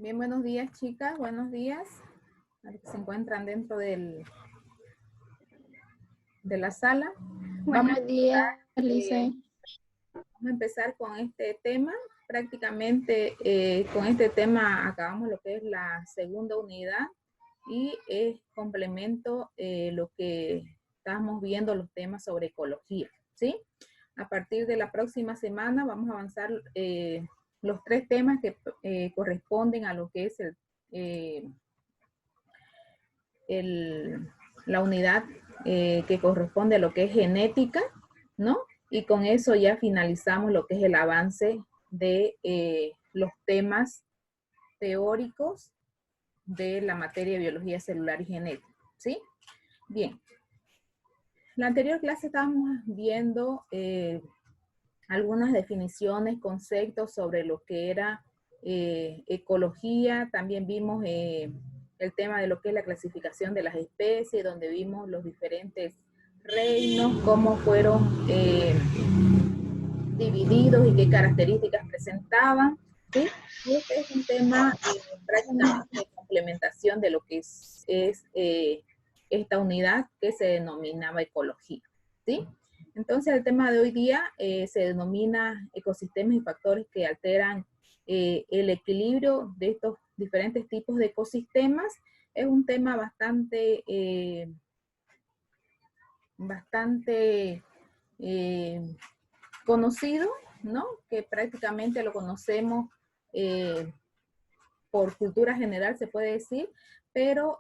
Bien, buenos días, chicas. Buenos días. A los que se encuentran dentro de la sala. Buenos días, Lice. Vamos a empezar con este tema. Prácticamente con este tema acabamos lo que es la segunda unidad y es complemento lo que estamos viendo los temas sobre ecología, ¿sí? A partir de la próxima semana vamos a avanzar los tres temas que corresponden a lo que es la unidad que corresponde a lo que es genética, ¿no? Y con eso ya finalizamos lo que es el avance de los temas teóricos de la materia de biología celular y genética, ¿sí? Bien. En la anterior clase estábamos viendo algunas definiciones, conceptos sobre lo que era ecología. También vimos el tema de lo que es la clasificación de las especies, donde vimos los diferentes reinos, cómo fueron divididos y qué características presentaban, ¿sí? Y este es un tema prácticamente de complementación de lo que es esta unidad que se denominaba ecología, ¿sí? Entonces el tema de hoy día se denomina ecosistemas y factores que alteran el equilibrio de estos diferentes tipos de ecosistemas. Es un tema bastante conocido, ¿no? Que prácticamente lo conocemos por cultura general, se puede decir, pero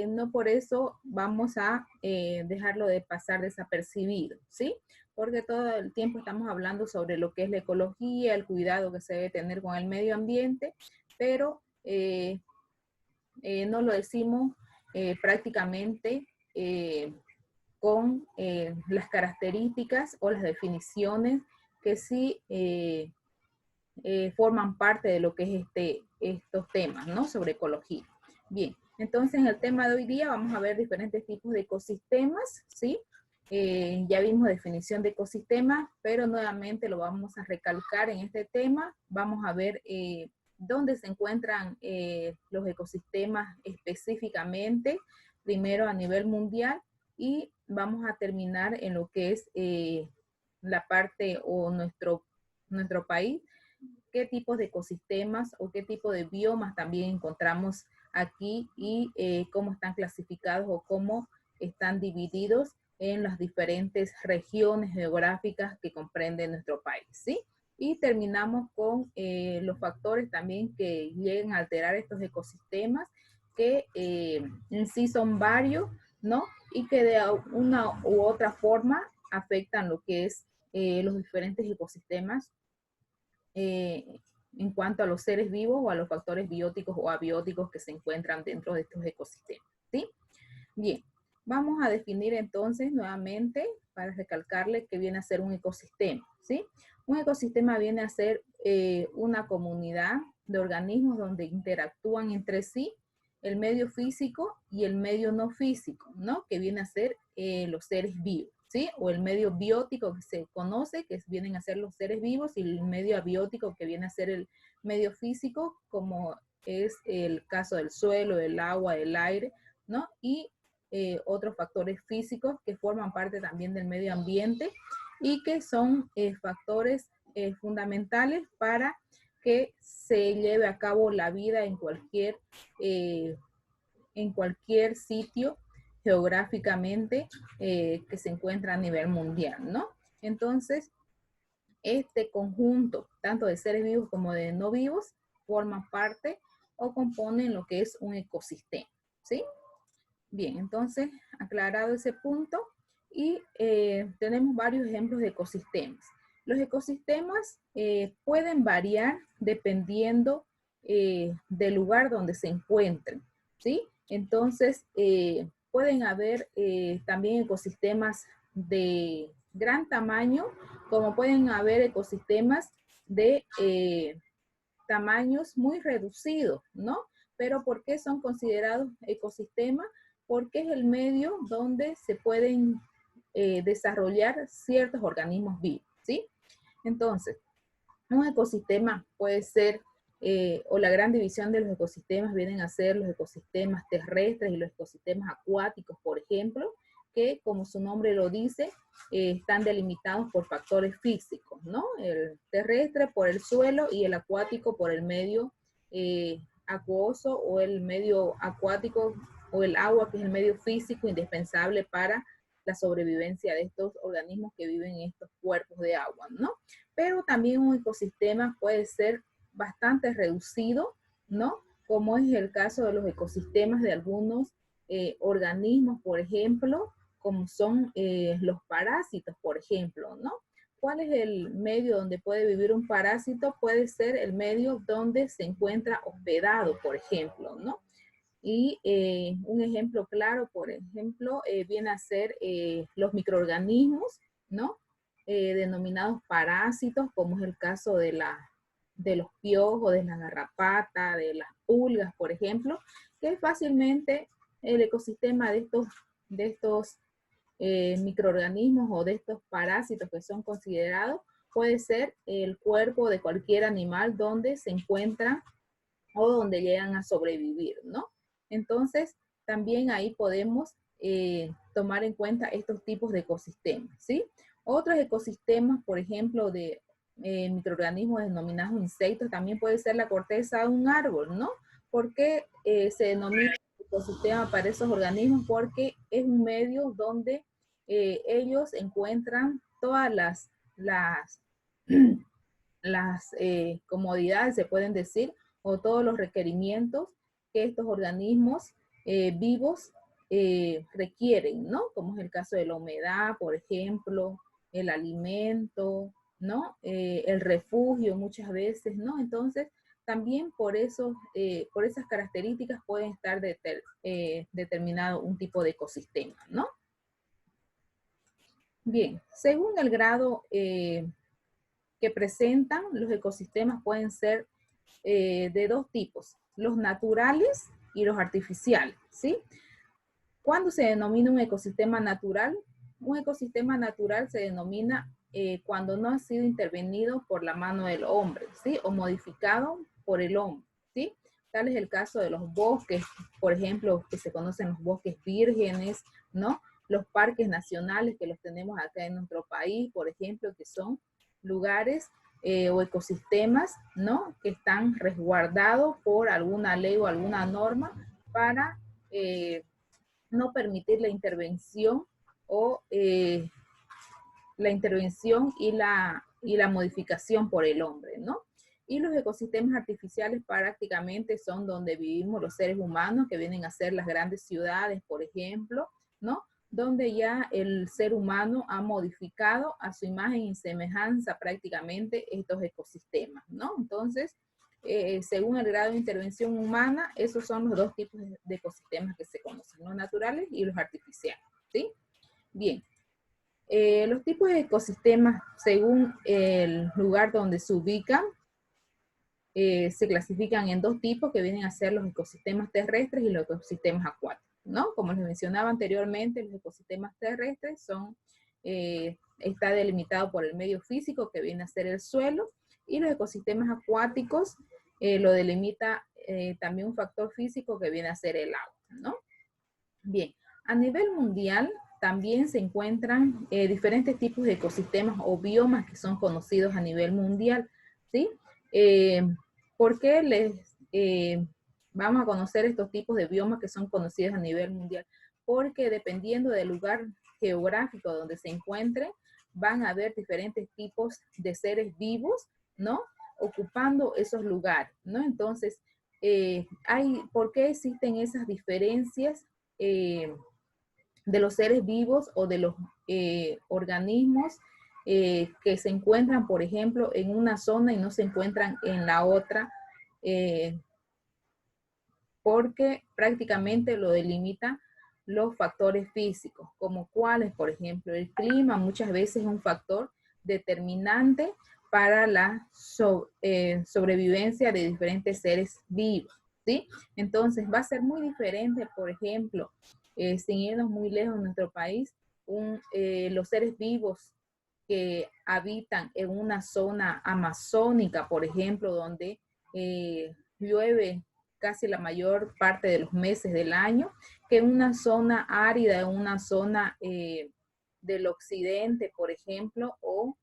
no por eso vamos a dejarlo de pasar desapercibido, ¿sí? Porque todo el tiempo estamos hablando sobre lo que es la ecología, el cuidado que se debe tener con el medio ambiente, pero no lo decimos prácticamente con las características o las definiciones que sí forman parte de lo que es estos temas, ¿no? Sobre ecología. Bien, entonces en el tema de hoy día vamos a ver diferentes tipos de ecosistemas, ¿sí? Ya vimos definición de ecosistema, pero nuevamente lo vamos a recalcar en este tema. Vamos a ver dónde se encuentran los ecosistemas específicamente, primero a nivel mundial, y vamos a terminar en lo que es la parte o nuestro país, qué tipos de ecosistemas o qué tipo de biomas también encontramos aquí y cómo están clasificados o cómo están divididos en las diferentes regiones geográficas que comprende nuestro país, ¿sí? Y terminamos con los factores también que llegan a alterar estos ecosistemas, que en sí son varios, ¿no? Y que de una u otra forma afectan lo que es los diferentes ecosistemas en cuanto a los seres vivos o a los factores bióticos o abióticos que se encuentran dentro de estos ecosistemas, ¿sí? Bien, vamos a definir entonces nuevamente para recalcarle que viene a ser un ecosistema, ¿sí? Un ecosistema viene a ser una comunidad de organismos donde interactúan entre sí el medio físico y el medio no físico, ¿no? Que viene a ser los seres vivos, ¿sí? O el medio biótico que se conoce, que vienen a ser los seres vivos, y el medio abiótico que viene a ser el medio físico, como es el caso del suelo, del agua, del aire, ¿no? Y otros factores físicos que forman parte también del medio ambiente y que son factores fundamentales para que se lleve a cabo la vida en cualquier sitio geográficamente que se encuentra a nivel mundial, ¿no? Entonces, este conjunto, tanto de seres vivos como de no vivos, forman parte o componen lo que es un ecosistema, ¿sí? Bien, entonces, aclarado ese punto, y tenemos varios ejemplos de ecosistemas. Los ecosistemas pueden variar dependiendo del lugar donde se encuentren, ¿sí? Entonces, pueden haber también ecosistemas de gran tamaño, como pueden haber ecosistemas de tamaños muy reducidos, ¿no? Pero ¿por qué son considerados ecosistemas? Porque es el medio donde se pueden desarrollar ciertos organismos vivos, ¿sí? Entonces, un ecosistema puede ser o la gran división de los ecosistemas vienen a ser los ecosistemas terrestres y los ecosistemas acuáticos, por ejemplo, que como su nombre lo dice, están delimitados por factores físicos, ¿no? El terrestre por el suelo y el acuático por el medio acuoso o el medio acuático o el agua, que es el medio físico indispensable para la sobrevivencia de estos organismos que viven en estos cuerpos de agua, ¿no? Pero también un ecosistema puede ser bastante reducido, ¿no? Como es el caso de los ecosistemas de algunos organismos, por ejemplo, como son los parásitos, por ejemplo, ¿no? ¿Cuál es el medio donde puede vivir un parásito? Puede ser el medio donde se encuentra hospedado, por ejemplo, ¿no? Y un ejemplo claro, por ejemplo, viene a ser los microorganismos, ¿no? Denominados parásitos, como es el caso de los piojos, de la garrapata, de las pulgas, por ejemplo, que fácilmente el ecosistema de estos microorganismos o de estos parásitos que son considerados puede ser el cuerpo de cualquier animal donde se encuentran o donde llegan a sobrevivir, ¿no? Entonces, también ahí podemos tomar en cuenta estos tipos de ecosistemas, ¿sí? Otros ecosistemas, por ejemplo, de microorganismos denominados insectos, también puede ser la corteza de un árbol, ¿no? ¿Por qué se denomina ecosistema para esos organismos? Porque es un medio donde ellos encuentran todas las comodidades, se pueden decir, o todos los requerimientos que estos organismos vivos requieren, ¿no? Como es el caso de la humedad, por ejemplo, el alimento, ¿no? El refugio muchas veces, ¿no? Entonces, también por esas características pueden estar determinado un tipo de ecosistema, ¿no? Bien, según el grado que presentan, los ecosistemas pueden ser de dos tipos, los naturales y los artificiales, ¿sí? ¿Cuándo se denomina un ecosistema natural? Un ecosistema natural se denomina cuando no ha sido intervenido por la mano del hombre, ¿sí? O modificado por el hombre, ¿sí? Tal es el caso de los bosques, por ejemplo, que se conocen los bosques vírgenes, ¿no? Los parques nacionales que los tenemos acá en nuestro país, por ejemplo, que son lugares o ecosistemas, ¿no? Que están resguardados por alguna ley o alguna norma para no permitir la intervención o la intervención y la modificación por el hombre, ¿no? Y los ecosistemas artificiales prácticamente son donde vivimos los seres humanos, que vienen a ser las grandes ciudades, por ejemplo, ¿no? Donde ya el ser humano ha modificado a su imagen y semejanza prácticamente estos ecosistemas, ¿no? Entonces, según el grado de intervención humana, esos son los dos tipos de ecosistemas que se conocen, los naturales y los artificiales, ¿sí? Bien, los tipos de ecosistemas, según el lugar donde se ubican, se clasifican en dos tipos que vienen a ser los ecosistemas terrestres y los ecosistemas acuáticos, ¿no? Como les mencionaba anteriormente, los ecosistemas terrestres está delimitado por el medio físico que viene a ser el suelo, y los ecosistemas acuáticos lo delimita también un factor físico que viene a ser el agua, ¿no? Bien, a nivel mundial también se encuentran diferentes tipos de ecosistemas o biomas que son conocidos a nivel mundial, ¿sí? ¿Por qué vamos a conocer estos tipos de biomas que son conocidos a nivel mundial? Porque dependiendo del lugar geográfico donde se encuentren, van a haber diferentes tipos de seres vivos, ¿no? Ocupando esos lugares, ¿no? Entonces, ¿por qué existen esas diferencias de los seres vivos o de los organismos que se encuentran, por ejemplo, en una zona y no se encuentran en la otra? Porque prácticamente lo delimitan los factores físicos, como cuáles, por ejemplo, el clima muchas veces es un factor determinante para la sobrevivencia de diferentes seres vivos, ¿sí? Entonces va a ser muy diferente, por ejemplo, sin irnos muy lejos de nuestro país, los seres vivos que habitan en una zona amazónica, por ejemplo, donde llueve casi la mayor parte de los meses del año, que en una zona árida, en una zona del occidente, por ejemplo, o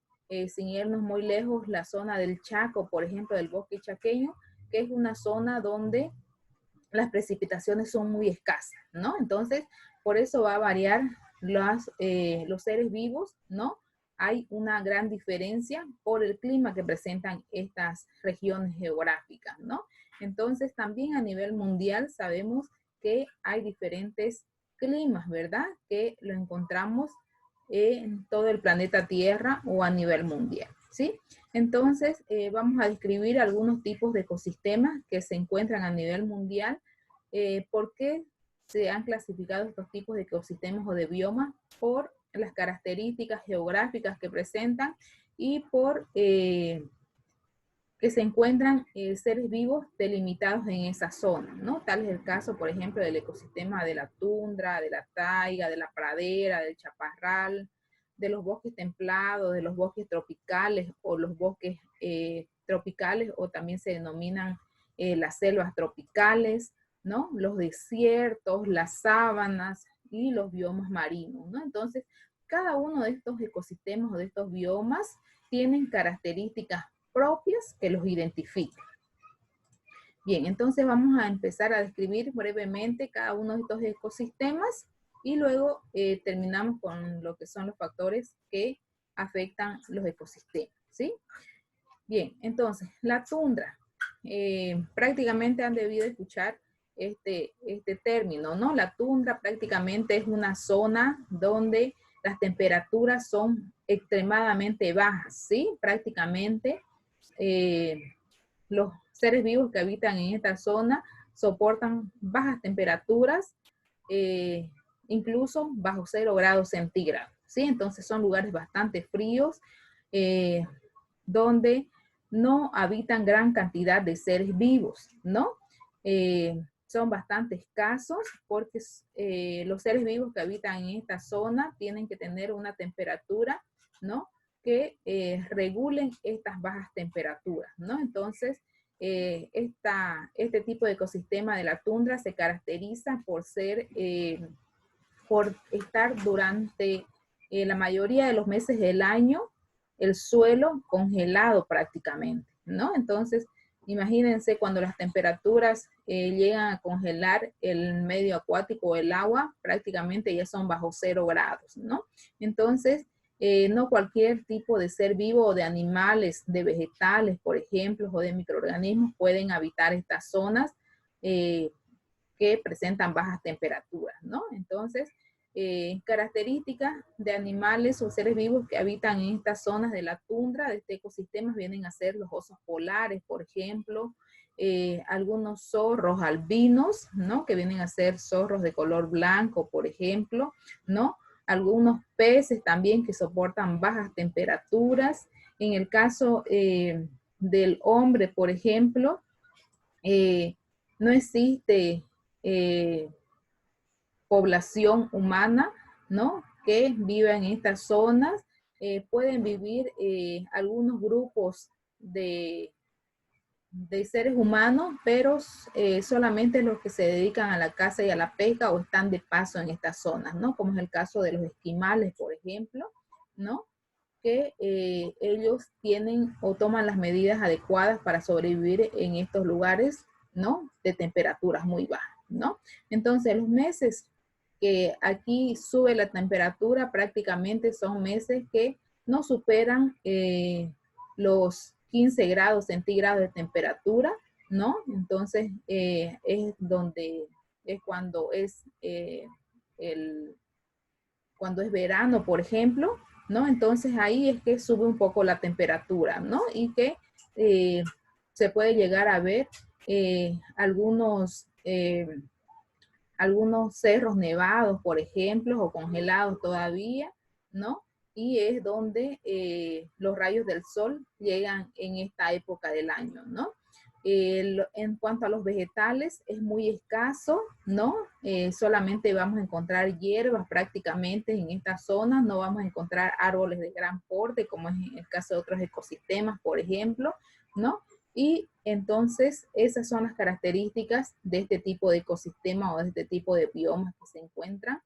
sin irnos muy lejos, la zona del Chaco, por ejemplo, del bosque chaqueño, que es una zona donde las precipitaciones son muy escasas, ¿no? Entonces, por eso va a variar los seres vivos, ¿no? Hay una gran diferencia por el clima que presentan estas regiones geográficas, ¿no? Entonces, también a nivel mundial sabemos que hay diferentes climas, ¿verdad? Que lo encontramos en todo el planeta Tierra o a nivel mundial, ¿sí? Entonces, vamos a describir algunos tipos de ecosistemas que se encuentran a nivel mundial. ¿Por qué se han clasificado estos tipos de ecosistemas o de biomas? Por las características geográficas que presentan y por que se encuentran seres vivos delimitados en esa zona, ¿no? Tal es el caso, por ejemplo, del ecosistema de la tundra, de la taiga, de la pradera, del chaparral, de los bosques templados, de los bosques tropicales o los bosques tropicales, o también se denominan las selvas tropicales, ¿no? Los desiertos, las sábanas y los biomas marinos, ¿no? Entonces, cada uno de estos ecosistemas o de estos biomas tienen características propias que los identifican. Bien, entonces vamos a empezar a describir brevemente cada uno de estos ecosistemas y luego terminamos con lo que son los factores que afectan los ecosistemas, ¿sí? Bien, entonces, la tundra. Prácticamente han debido escuchar este término, ¿no? La tundra prácticamente es una zona donde las temperaturas son extremadamente bajas, ¿sí? Prácticamente los seres vivos que habitan en esta zona soportan bajas temperaturas, incluso bajo 0 grados centígrados, ¿sí? Entonces son lugares bastante fríos, donde no habitan gran cantidad de seres vivos, ¿no? Son bastante escasos porque los seres vivos que habitan en esta zona tienen que tener una temperatura, ¿no? Que regulen estas bajas temperaturas, ¿no? Entonces, este tipo de ecosistema de la tundra se caracteriza por por estar durante la mayoría de los meses del año el suelo congelado prácticamente, ¿no? Entonces, imagínense cuando las temperaturas llegan a congelar el medio acuático o el agua, prácticamente ya son bajo 0 grados, ¿no? Entonces, no cualquier tipo de ser vivo o de animales, de vegetales, por ejemplo, o de microorganismos pueden habitar estas zonas que presentan bajas temperaturas, ¿no? Entonces, características de animales o seres vivos que habitan en estas zonas de la tundra, de este ecosistema, vienen a ser los osos polares, por ejemplo, algunos zorros albinos, ¿no? Que vienen a ser zorros de color blanco, por ejemplo, ¿no? Algunos peces también que soportan bajas temperaturas. En el caso del hombre, por ejemplo, no existe población humana, ¿no? Que viva en estas zonas. Pueden vivir algunos grupos de seres humanos, pero solamente los que se dedican a la caza y a la pesca o están de paso en estas zonas, ¿no? Como es el caso de los esquimales, por ejemplo, ¿no? Que ellos tienen o toman las medidas adecuadas para sobrevivir en estos lugares, ¿no? De temperaturas muy bajas, ¿no? Entonces, los meses que aquí sube la temperatura prácticamente son meses que no superan los 15 grados centígrados de temperatura, ¿no? Entonces, es donde es cuando cuando es verano, por ejemplo, ¿no? Entonces ahí es que sube un poco la temperatura, ¿no? Y que se puede llegar a ver algunos cerros nevados, por ejemplo, o congelados todavía, ¿no? Y es donde los rayos del sol llegan en esta época del año, ¿no? En cuanto a los vegetales, es muy escaso, ¿no? Solamente vamos a encontrar hierbas prácticamente en esta zona, no vamos a encontrar árboles de gran porte, como es en el caso de otros ecosistemas, por ejemplo, ¿no? Y entonces esas son las características de este tipo de ecosistema o de este tipo de biomas que se encuentran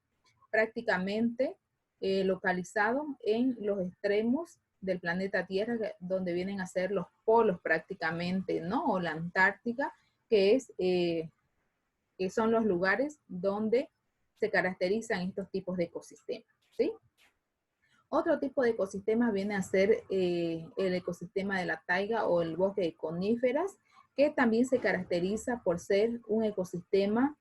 prácticamente localizados en los extremos del planeta Tierra, donde vienen a ser los polos prácticamente, ¿no? O la Antártica, que son los lugares donde se caracterizan estos tipos de ecosistemas, ¿sí? Otro tipo de ecosistemas viene a ser el ecosistema de la taiga o el bosque de coníferas, que también se caracteriza por ser un ecosistema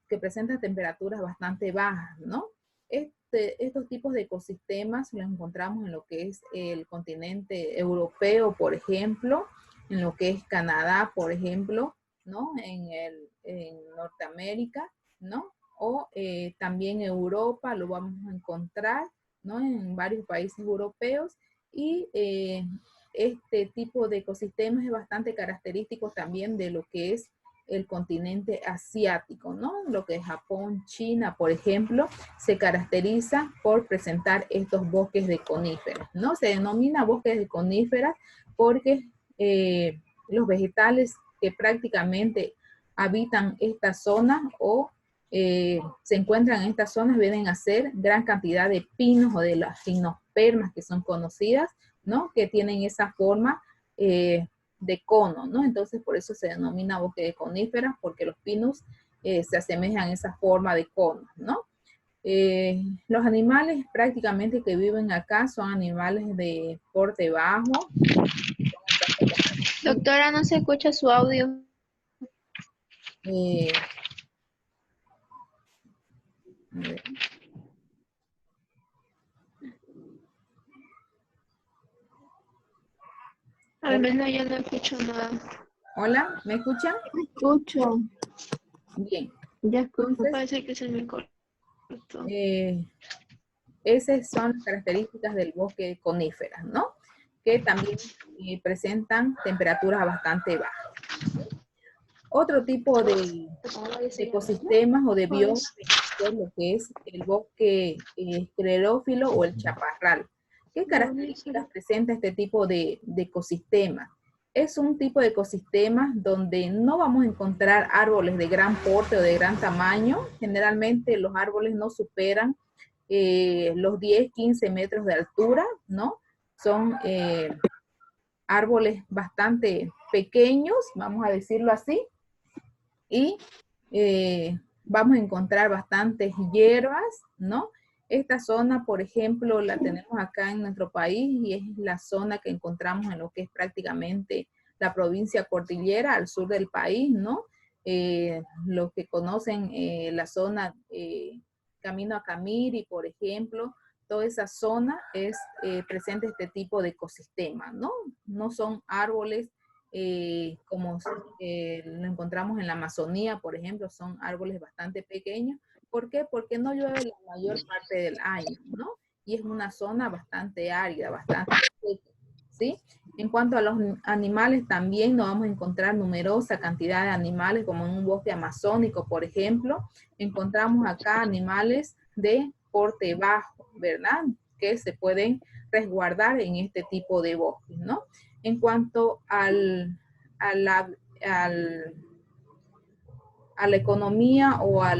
que presenta temperaturas bastante bajas, ¿no? Estos tipos de ecosistemas los encontramos en lo que es el continente europeo, por ejemplo, en lo que es Canadá, por ejemplo, ¿no? En Norteamérica, ¿no? O también Europa lo vamos a encontrar, ¿no? En varios países europeos, y este tipo de ecosistemas es bastante característico también de lo que es el continente asiático, ¿no? Lo que es Japón, China, por ejemplo, se caracteriza por presentar estos bosques de coníferas, ¿no? Se denomina bosques de coníferas porque los vegetales que prácticamente habitan esta zona o se encuentran en estas zonas vienen a ser gran cantidad de pinos o de las gimnospermas que son conocidas, ¿no? Que tienen esa forma de cono, ¿no? Entonces por eso se denomina bosque de coníferas, porque los pinos se asemejan a esa forma de cono, ¿no? Los animales prácticamente que viven acá son animales de porte bajo. Doctora, no se escucha su audio. A ver. Al menos yo no escucho nada. Hola, ¿me escuchan? Escucho. Bien. Ya escucho. Entonces, Parece que se me cortó. esas son las características del bosque de coníferas, ¿no? Que también presentan temperaturas bastante bajas. Otro tipo de ecosistemas o de biomas es lo que es el bosque esclerófilo o el chaparral. ¿Qué características presenta este tipo de ecosistema? Es un tipo de ecosistema donde no vamos a encontrar árboles de gran porte o de gran tamaño. Generalmente los árboles no superan los 10, 15 metros de altura, ¿no? Son árboles bastante pequeños, vamos a decirlo así, y vamos a encontrar bastantes hierbas, ¿no? Esta zona, por ejemplo, la tenemos acá en nuestro país y es la zona que encontramos en lo que es prácticamente la provincia cordillera al sur del país, ¿no? Los que conocen la zona Camino a Camiri, por ejemplo, toda esa zona es presente este tipo de ecosistema, ¿no? No son árboles como lo encontramos en la Amazonía, por ejemplo, son árboles bastante pequeños. ¿Por qué? Porque no llueve la mayor parte del año, ¿no? Y es una zona bastante árida, bastante seca, ¿sí? En cuanto a los animales, también nos vamos a encontrar numerosa cantidad de animales, como en un bosque amazónico, por ejemplo. Encontramos acá animales de porte bajo, ¿verdad? Que se pueden resguardar en este tipo de bosques, ¿no? En cuanto a la economía o a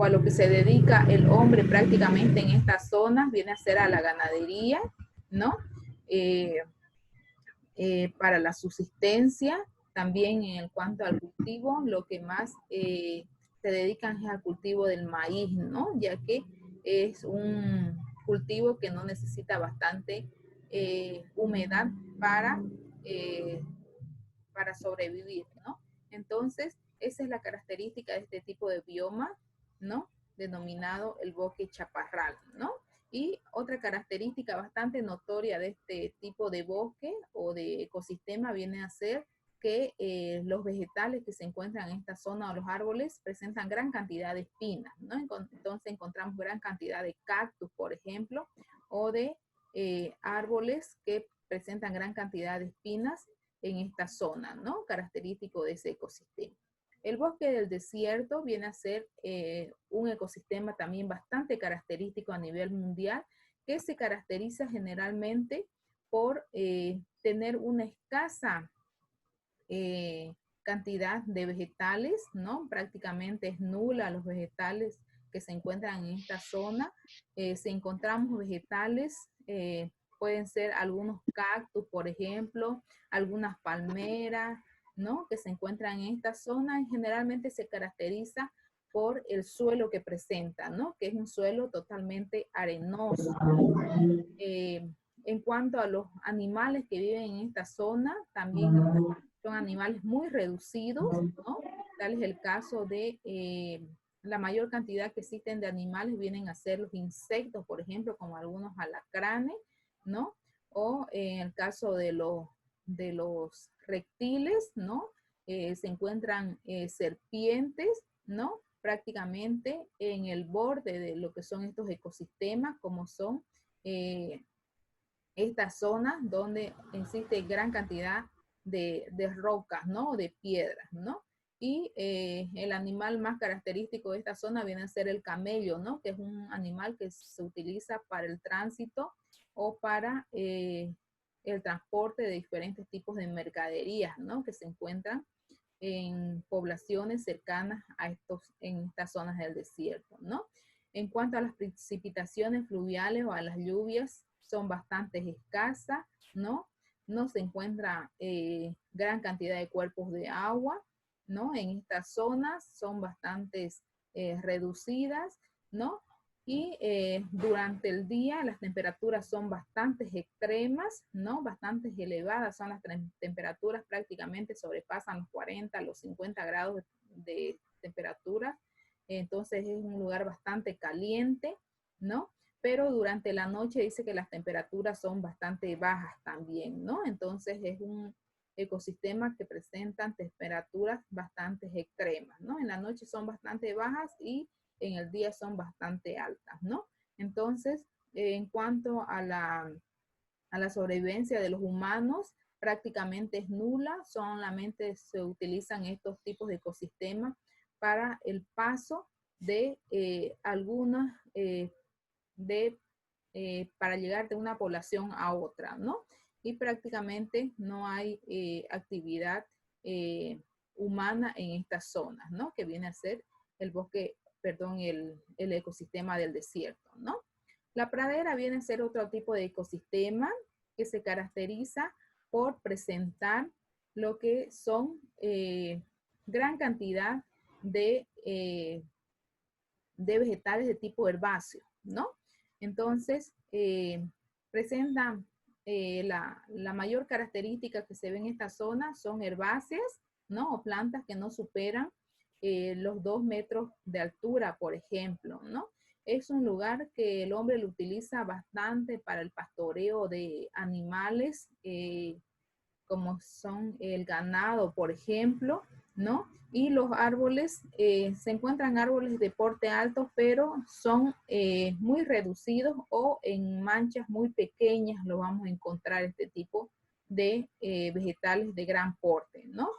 lo que se dedica el hombre prácticamente en estas zonas, viene a ser a la ganadería, ¿no? Para la subsistencia, también en cuanto al cultivo, lo que más se dedican es al cultivo del maíz, ¿no? Ya que es un cultivo que no necesita bastante humedad eh, para sobrevivir, ¿no? Entonces, esa es la característica de este tipo de bioma, ¿no? Denominado el bosque chaparral, ¿no? Y otra característica bastante notoria de este tipo de bosque o de ecosistema viene a ser que los vegetales que se encuentran en esta zona o los árboles presentan gran cantidad de espinas, ¿no? Entonces encontramos gran cantidad de cactus, por ejemplo, o de árboles que presentan gran cantidad de espinas en esta zona, ¿no? Característico de ese ecosistema. El bosque del desierto viene a ser un ecosistema también bastante característico a nivel mundial, que se caracteriza generalmente por tener una escasa cantidad de vegetales, ¿no? Prácticamente es nula los vegetales que se encuentran en esta zona. Si encontramos vegetales, pueden ser algunos cactus, por ejemplo, algunas palmeras, ¿no? Que se encuentran en esta zona y generalmente se caracteriza por el suelo que presenta, ¿no? Que es un suelo totalmente arenoso. En cuanto a los animales que viven en esta zona, también son animales muy reducidos, ¿no? Tal es el caso de la mayor cantidad que existen de animales vienen a ser los insectos, por ejemplo, como algunos alacranes, ¿no? O en el caso de los reptiles, ¿no? Se encuentran serpientes, ¿no? Prácticamente en el borde de lo que son estos ecosistemas, como son estas zonas donde existe gran cantidad de rocas, ¿no? De piedras, ¿no? Y el animal más característico de esta zona viene a ser el camello, ¿no? Que es un animal que se utiliza para el tránsito o para el transporte de diferentes tipos de mercaderías, ¿no? Que se encuentran en poblaciones cercanas a en estas zonas del desierto, ¿no? En cuanto a las precipitaciones fluviales o a las lluvias, son bastante escasas, ¿no? No se encuentra gran cantidad de cuerpos de agua, ¿no? En estas zonas son bastante reducidas, ¿no? Y durante el día las temperaturas son bastante extremas, ¿no? Bastante elevadas, son las temperaturas prácticamente sobrepasan los 40, los 50 grados de temperatura. Entonces es un lugar bastante caliente, ¿no? Pero durante la noche dice que las temperaturas son bastante bajas también, ¿no? Entonces es un ecosistema que presentan temperaturas bastante extremas, ¿no? En la noche son bastante bajas y en el día son bastante altas, ¿no? Entonces, en cuanto a la sobrevivencia de los humanos, prácticamente es nula, solamente se utilizan estos tipos de ecosistemas para el paso de algunas, para llegar de una población a otra, ¿no? Y prácticamente no hay actividad humana en estas zonas, ¿no? Que viene a ser el bosque, perdón, el ecosistema del desierto, ¿no? La pradera viene a ser otro tipo de ecosistema que se caracteriza por presentar lo que son gran cantidad de vegetales de tipo herbáceo, ¿no? Entonces, presentan la mayor característica que se ve en esta zona son herbáceas, ¿no? O plantas que no superan los 2 metros de altura, por ejemplo, ¿no? Es un lugar que el hombre lo utiliza bastante para el pastoreo de animales, como son el ganado, por ejemplo, ¿no? Y los árboles, se encuentran árboles de porte alto, pero son muy reducidos o en manchas muy pequeñas lo vamos a encontrar este tipo de vegetales de gran porte, ¿no?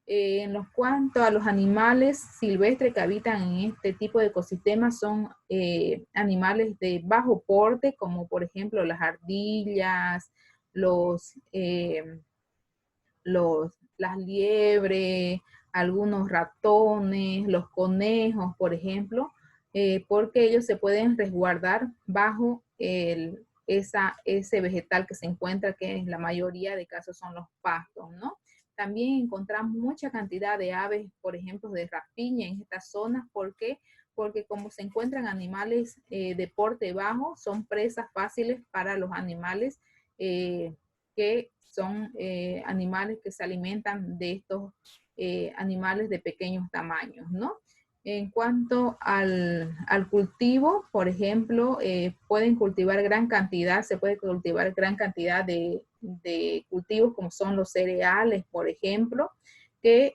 En lo cuanto a los animales silvestres que habitan en este tipo de ecosistemas son animales de bajo porte, como por ejemplo las ardillas, las liebres, algunos ratones, los conejos, por ejemplo, porque ellos se pueden resguardar bajo ese vegetal que se encuentra, que en la mayoría de casos son los pastos, ¿no? También encontramos mucha cantidad de aves, por ejemplo, de rapiña en estas zonas. ¿Por qué? Porque como se encuentran animales de porte bajo, son presas fáciles para los animales que son animales que se alimentan de estos animales de pequeños tamaños, ¿no? En cuanto al cultivo, por ejemplo, pueden cultivar gran cantidad, se puede cultivar gran cantidad de cultivos como son los cereales, por ejemplo, que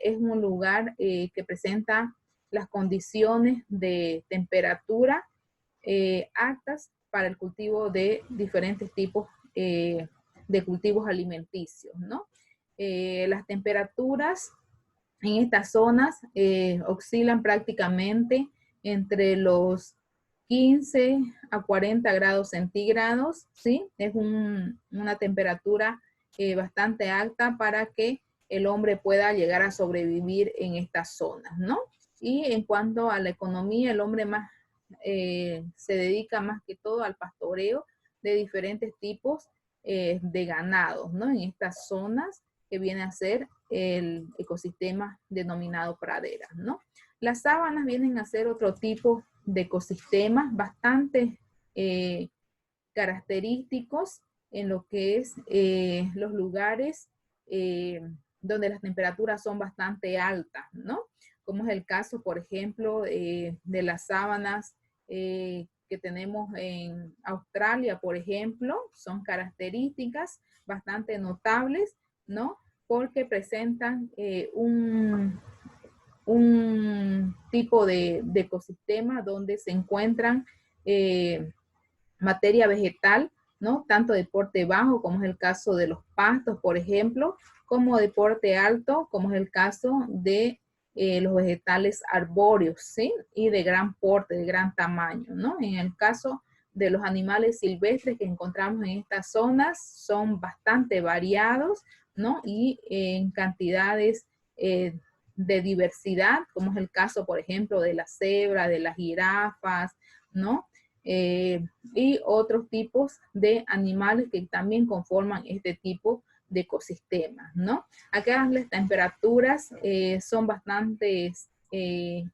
es un lugar que presenta las condiciones de temperatura aptas para el cultivo de diferentes tipos de cultivos alimenticios, ¿no? Las temperaturas en estas zonas oscilan prácticamente entre los 15 a 40 grados centígrados, ¿sí? Es una temperatura bastante alta para que el hombre pueda llegar a sobrevivir en estas zonas, ¿no? Y en cuanto a la economía, el hombre más se dedica más que todo al pastoreo de diferentes tipos de ganados, ¿no? En estas zonas que viene a ser el ecosistema denominado praderas, ¿no? Las sabanas vienen a ser otro tipo de ecosistemas bastante característicos en lo que es los lugares donde las temperaturas son bastante altas, ¿no? Como es el caso, por ejemplo, de las sabanas que tenemos en Australia, por ejemplo, son características bastante notables, ¿no? Porque presentan un tipo de ecosistema donde se encuentran materia vegetal, ¿no? Tanto de porte bajo, como es el caso de los pastos, por ejemplo, como de porte alto, como es el caso de los vegetales arbóreos, ¿sí? Y de gran porte, de gran tamaño, ¿no? En el caso de los animales silvestres que encontramos en estas zonas, son bastante variados, ¿no? Y en cantidades de diversidad, como es el caso, por ejemplo, de la cebra, de las jirafas, ¿no? Y otros tipos de animales que también conforman este tipo de ecosistemas, ¿no? Acá las temperaturas son bastante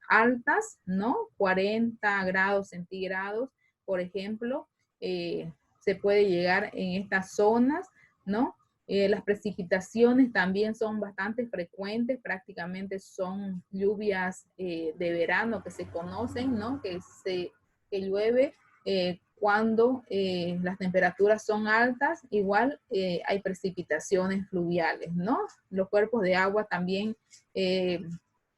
altas, ¿no? 40 grados centígrados, por ejemplo, se puede llegar en estas zonas, ¿no? Las precipitaciones también son bastante frecuentes, prácticamente son lluvias de verano que se conocen, ¿no? Que llueve cuando las temperaturas son altas, igual hay precipitaciones fluviales, ¿no? Los cuerpos de agua también se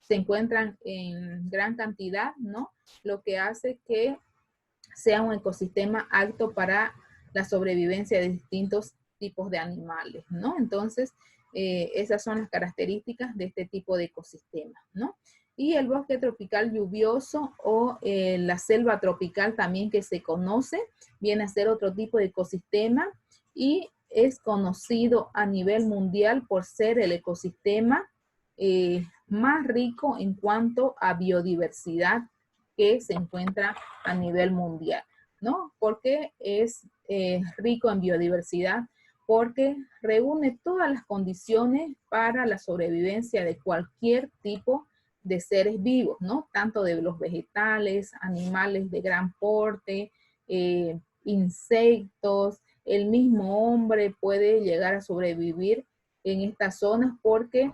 encuentran en gran cantidad, ¿no? Lo que hace que sea un ecosistema apto para la sobrevivencia de distintos tipos de animales, ¿no? Entonces, esas son las características de este tipo de ecosistema, ¿no? Y el bosque tropical lluvioso o la selva tropical también que se conoce, viene a ser otro tipo de ecosistema y es conocido a nivel mundial por ser el ecosistema más rico en cuanto a biodiversidad que se encuentra a nivel mundial, ¿no? Porque es rico en biodiversidad, porque reúne todas las condiciones para la sobrevivencia de cualquier tipo de seres vivos, ¿no? Tanto de los vegetales, animales de gran porte, insectos, el mismo hombre puede llegar a sobrevivir en estas zonas porque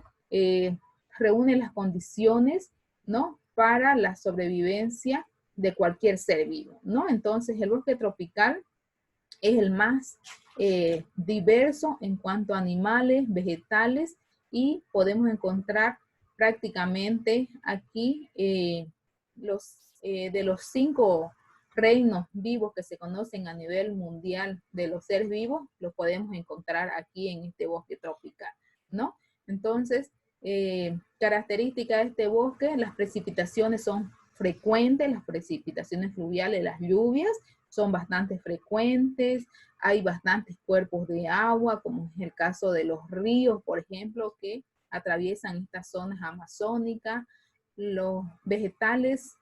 reúne las condiciones, ¿no? Para la sobrevivencia de cualquier ser vivo, ¿no? Entonces el bosque tropical es el más diverso en cuanto a animales, vegetales, y podemos encontrar prácticamente aquí de los 5 reinos vivos que se conocen a nivel mundial de los seres vivos, los podemos encontrar aquí en este bosque tropical, ¿no? Entonces, característica de este bosque, las precipitaciones son frecuentes, las precipitaciones fluviales, las lluvias son bastante frecuentes, hay bastantes cuerpos de agua, como es el caso de los ríos, por ejemplo, que atraviesan estas zonas amazónicas. Los vegetales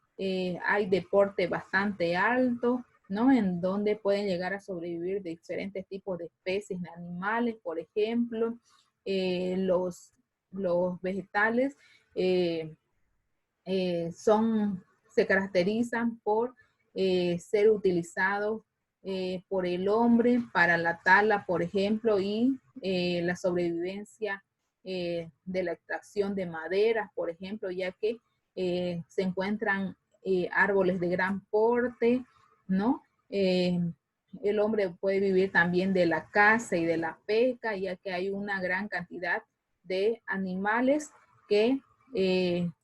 hay de porte bastante alto, ¿no? En donde pueden llegar a sobrevivir diferentes tipos de especies de animales, por ejemplo. Los vegetales se caracterizan por ser utilizados por el hombre para la tala, por ejemplo, y la sobrevivencia de la extracción de maderas, por ejemplo, ya que se encuentran árboles de gran porte, ¿no? El hombre puede vivir también de la caza y de la pesca, ya que hay una gran cantidad de animales que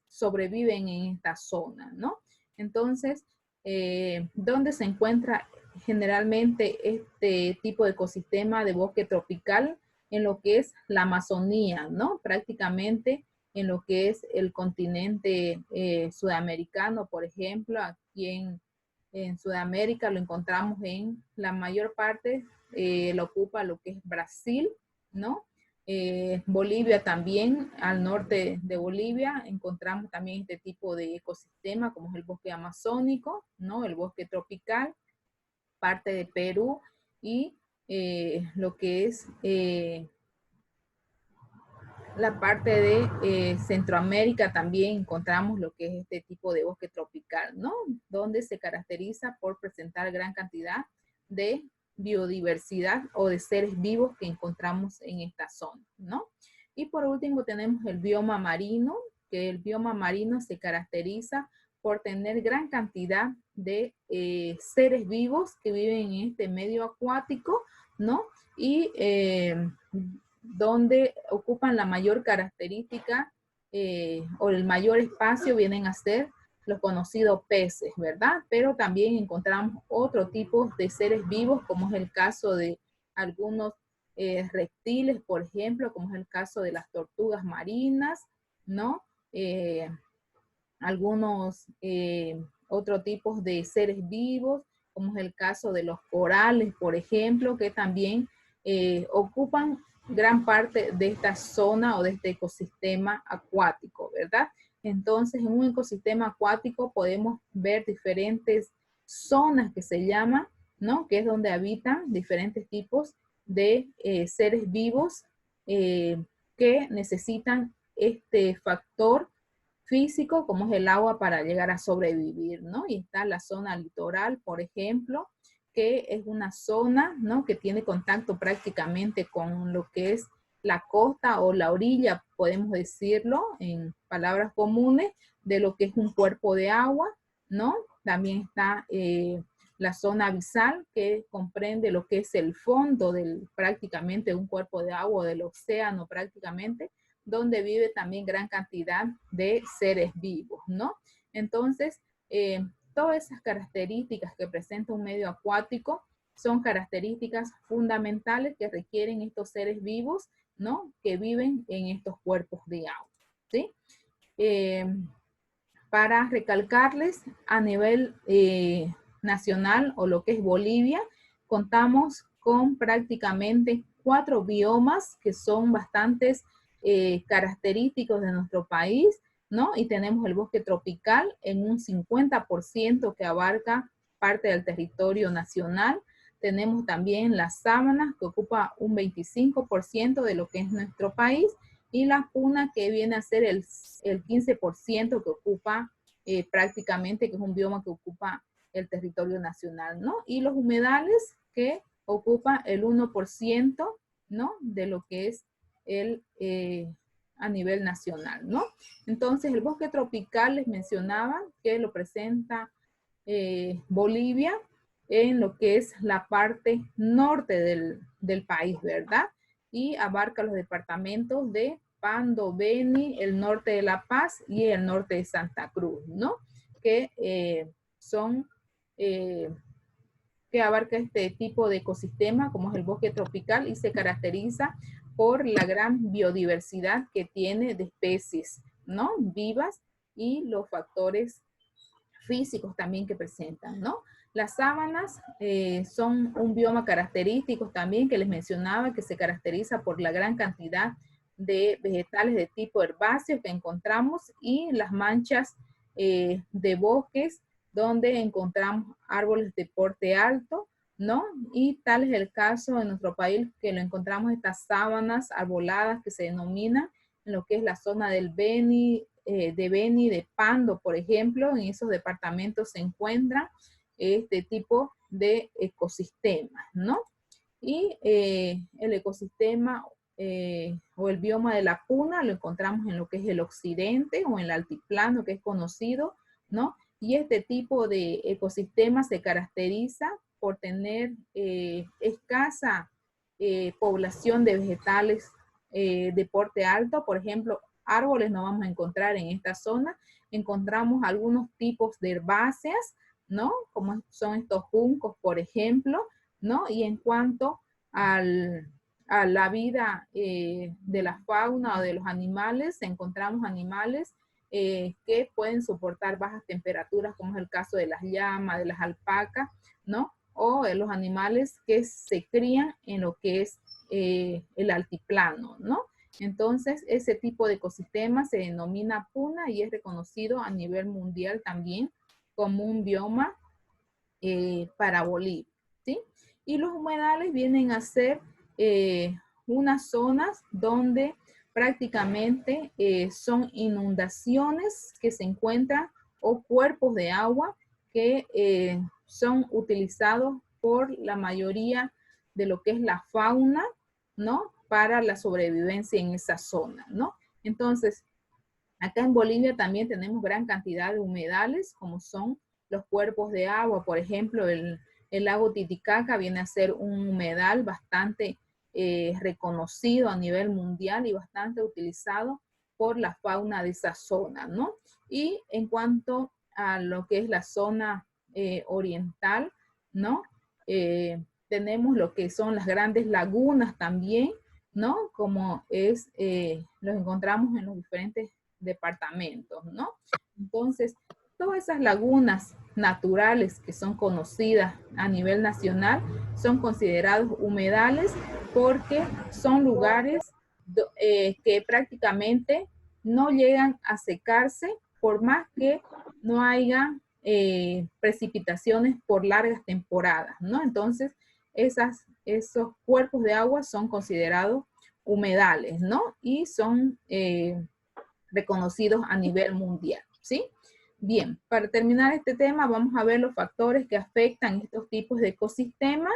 sobreviven en esta zona, ¿no? Entonces, ¿dónde se encuentra generalmente este tipo de ecosistema de bosque tropical? En lo que es la Amazonía, ¿no? Prácticamente en lo que es el continente sudamericano, por ejemplo, aquí En Sudamérica lo encontramos en la mayor parte, lo ocupa lo que es Brasil, ¿no? Bolivia también, al norte de Bolivia, encontramos también este tipo de ecosistema, como es el bosque amazónico, ¿no? El bosque tropical, parte de Perú y lo que es la parte de Centroamérica también encontramos lo que es este tipo de bosque tropical, ¿no? Donde se caracteriza por presentar gran cantidad de biodiversidad o de seres vivos que encontramos en esta zona, ¿no? Y por último tenemos el bioma marino, que el bioma marino se caracteriza por tener gran cantidad de seres vivos que viven en este medio acuático, ¿no? Y donde ocupan la mayor característica o el mayor espacio vienen a ser los conocidos peces, ¿verdad? Pero también encontramos otro tipo de seres vivos, como es el caso de algunos reptiles, por ejemplo, como es el caso de las tortugas marinas, ¿no? Algunos otros tipos de seres vivos, como es el caso de los corales, por ejemplo, que también ocupan gran parte de esta zona o de este ecosistema acuático, ¿verdad? Entonces, en un ecosistema acuático podemos ver diferentes zonas que se llaman, ¿no? Que es donde habitan diferentes tipos de seres vivos que necesitan este factor físico, como es el agua, para llegar a sobrevivir, ¿no? Y está la zona litoral, por ejemplo, que es una zona, ¿no? Que tiene contacto prácticamente con lo que es la costa o la orilla, podemos decirlo en palabras comunes, de lo que es un cuerpo de agua, ¿no? También está la zona abisal, que comprende lo que es el fondo del prácticamente un cuerpo de agua o del océano prácticamente, donde vive también gran cantidad de seres vivos, ¿no? Entonces, todas esas características que presenta un medio acuático son características fundamentales que requieren estos seres vivos, ¿no? Que viven en estos cuerpos de agua, ¿sí? Para recalcarles, a nivel nacional o lo que es Bolivia, contamos con prácticamente 4 biomas que son bastantes característicos de nuestro país, ¿no? Y tenemos el bosque tropical en un 50% que abarca parte del territorio nacional. Tenemos también las sábanas, que ocupa un 25% de lo que es nuestro país, y la puna, que viene a ser el 15% que ocupa prácticamente, que es un bioma que ocupa el territorio nacional, ¿no? Y los humedales, que ocupa el 1%, ¿no? De lo que es el a nivel nacional, ¿no? Entonces, el bosque tropical les mencionaba que lo presenta Bolivia en lo que es la parte norte del país, ¿verdad? Y abarca los departamentos de Pando, Beni, el norte de La Paz y el norte de Santa Cruz, ¿no? Que son, que abarca este tipo de ecosistema como es el bosque tropical y se caracteriza por la gran biodiversidad que tiene de especies, ¿no? Vivas y los factores físicos también que presentan, ¿no? Las sábanas son un bioma característico también que les mencionaba, que se caracteriza por la gran cantidad de vegetales de tipo herbáceo que encontramos y las manchas de bosques donde encontramos árboles de porte alto, ¿no? Y tal es el caso en nuestro país que lo encontramos estas sábanas arboladas que se denominan en lo que es la zona del Beni, de Beni, de Pando, por ejemplo. En esos departamentos se encuentra este tipo de ecosistemas, ¿no? Y el ecosistema o el bioma de la puna lo encontramos en lo que es el occidente o en el altiplano, que es conocido, ¿no? Y este tipo de ecosistema se caracteriza por tener escasa población de vegetales de porte alto. Por ejemplo, árboles no vamos a encontrar en esta zona. Encontramos algunos tipos de herbáceas, ¿no? Como son estos juncos, por ejemplo, ¿no? Y en cuanto a la vida de la fauna o de los animales, encontramos animales que pueden soportar bajas temperaturas, como es el caso de las llamas, de las alpacas, ¿no? O de los animales que se crían en lo que es el altiplano, ¿no? Entonces, ese tipo de ecosistema se denomina puna y es reconocido a nivel mundial también como un bioma para Bolivia, ¿sí? Y los humedales vienen a ser unas zonas donde prácticamente son inundaciones que se encuentran o cuerpos de agua que son utilizados por la mayoría de lo que es la fauna, ¿no? Para la sobrevivencia en esa zona, ¿no? Entonces, acá en Bolivia también tenemos gran cantidad de humedales, como son los cuerpos de agua. Por ejemplo, el lago Titicaca viene a ser un humedal bastante reconocido a nivel mundial y bastante utilizado por la fauna de esa zona, ¿no? Y en cuanto a lo que es la zona oriental, ¿no? Tenemos lo que son las grandes lagunas también, ¿no? Como es, los encontramos en los diferentes departamentos, ¿no? Entonces, todas esas lagunas naturales que son conocidas a nivel nacional son considerados humedales porque son lugares que prácticamente no llegan a secarse por más que no haya precipitaciones por largas temporadas, ¿no? Entonces, esos cuerpos de agua son considerados humedales, ¿no? Y son reconocidos a nivel mundial, ¿sí? Bien, para terminar este tema vamos a ver los factores que afectan estos tipos de ecosistemas,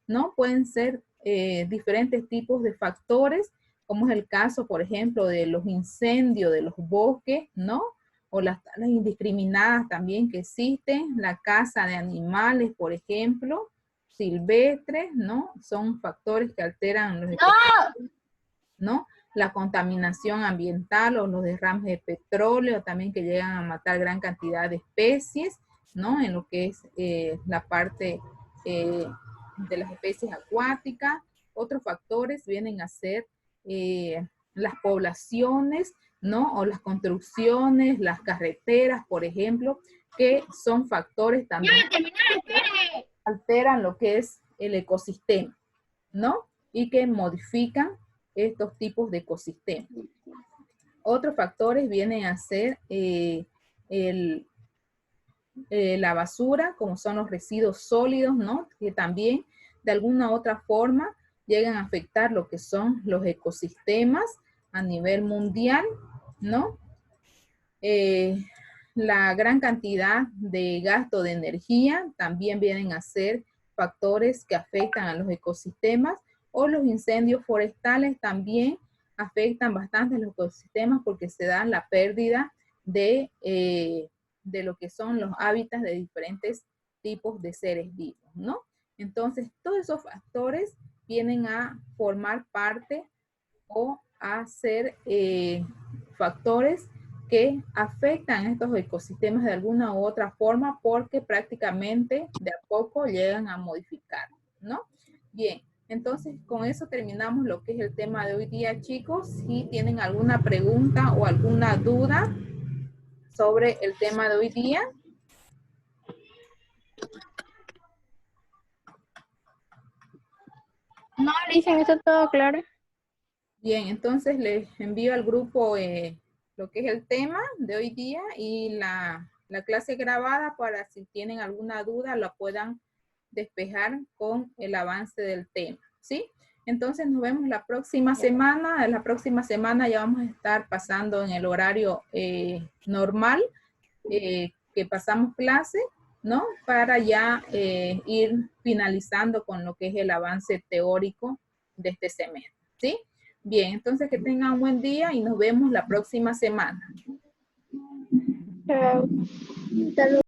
¿no? Pueden ser diferentes tipos de factores, como es el caso, por ejemplo, de los incendios de los bosques, ¿no? O las talas indiscriminadas también que existen, la caza de animales, por ejemplo, silvestres, ¿no? Son factores que alteran los ecosistemas, ¿no? La contaminación ambiental o los derrames de petróleo también que llegan a matar gran cantidad de especies, ¿no? En lo que es la parte de las especies acuáticas. Otros factores vienen a ser las poblaciones, ¿no? O las construcciones, las carreteras, por ejemplo, que son factores también que alteran lo que es el ecosistema, ¿no? Y que modifican estos tipos de ecosistemas. Otros factores vienen a ser la basura, como son los residuos sólidos, ¿no? Que también de alguna u otra forma llegan a afectar lo que son los ecosistemas a nivel mundial, ¿no? La gran cantidad de gasto de energía también vienen a ser factores que afectan a los ecosistemas, o los incendios forestales también afectan bastante a los ecosistemas porque se da la pérdida de lo que son los hábitats de diferentes tipos de seres vivos, ¿no? Entonces, todos esos factores vienen a formar parte o a ser factores que afectan a estos ecosistemas de alguna u otra forma porque prácticamente de a poco llegan a modificar, ¿no? Bien, entonces con eso terminamos lo que es el tema de hoy día, chicos. Si tienen alguna pregunta o alguna duda sobre el tema de hoy día. No, dicen, está todo claro. Bien, entonces les envío al grupo lo que es el tema de hoy día y la clase grabada para si tienen alguna duda la puedan despejar con el avance del tema, ¿sí? Entonces nos vemos la próxima semana. La próxima semana ya vamos a estar pasando en el horario normal que pasamos clase, ¿no? Para ya ir finalizando con lo que es el avance teórico de este semestre, ¿sí? Bien, entonces que tengan un buen día y nos vemos la próxima semana. Chao. Hasta luego.